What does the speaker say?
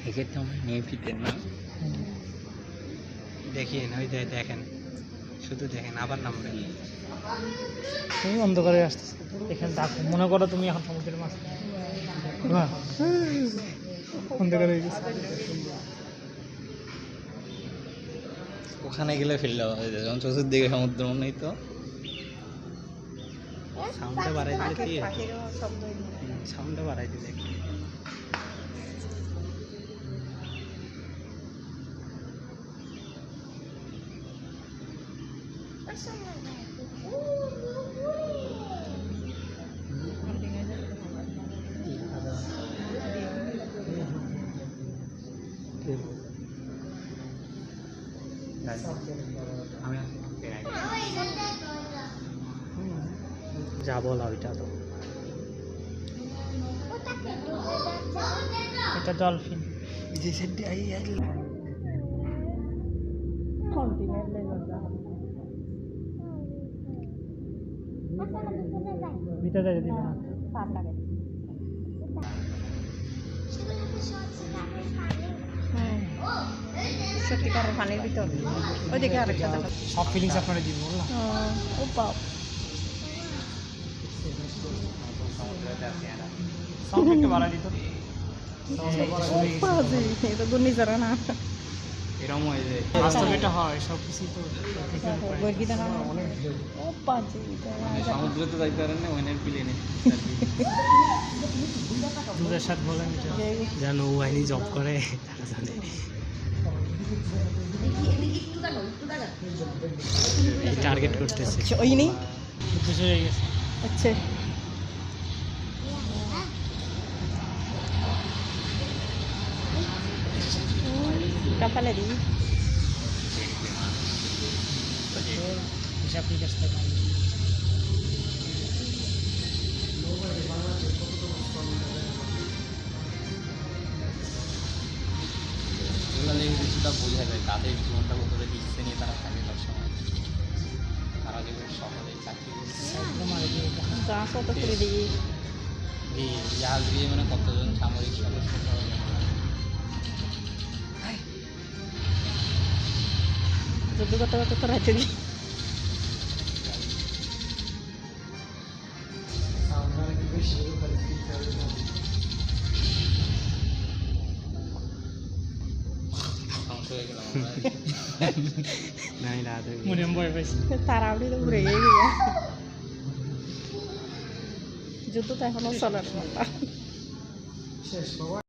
এক্ষেত্রে আমরা নিয়ে ফিরতেন না দেখিয়েন ওই দেখেন শুধু দেখেন আবার নামবেন তুমি অন্ধকারে আসতেছো এখানে দেখো মনে করো তুমি এখন সমুদ্রের মাছ অন্ধকার হয়ে গেছে ওখানে গেলে ফেললে যখন চতুর্দিকে সমুদ্র নেই তো সাউন্ডটা বাড়াই দিলে কি সাউন্ডটা বাড়াই দিলে যা বলা ওইটা তো এটা ডলফিন যে সেটি আই ভিতরে যাই দিবে না সত্যিকারের পানির ভিতর ওইদিকে আরেকটা জায়গা সব ফিলিংস আপনারা দিব বললাম ও বাপ সাউন্ড একটু বাড়াই দিত এটা ঘূর্ণিঝড় না এরকম হয়ে যায় বাস্তবে এটা হয় সব কিছু তো বর্গিটা না ও পাজি সমুদ্রে তো যাইতে পারেন না ওইনের প্লেনে দুধের সাথে বলেন এটা জানো ওয়াইনি জব করে তারা জানে টার্গেট করতেছে ওই নেই উদ্দেশ্য হয়ে গেছে আচ্ছা কাপালে দিই হিসাব নিকাশ থাকে কিছুটা বোঝা যায় তাদের জীবনটা কতটা রিস্কে নিয়ে তারা থাকে সবসময় তারা যেগুলো সকালে চাকরি গাছ অত করে দিই জাহাজ দিয়ে মানে কতজন সামরিক সদস্য যুদ্ধ করতে করতে তো রাখতে দিই মনে ভয় পাইছি তাড়াহুড়ি তো ঘুরে গিয়ে যুদ্ধ তো এখনো চলে না শেষ বাবা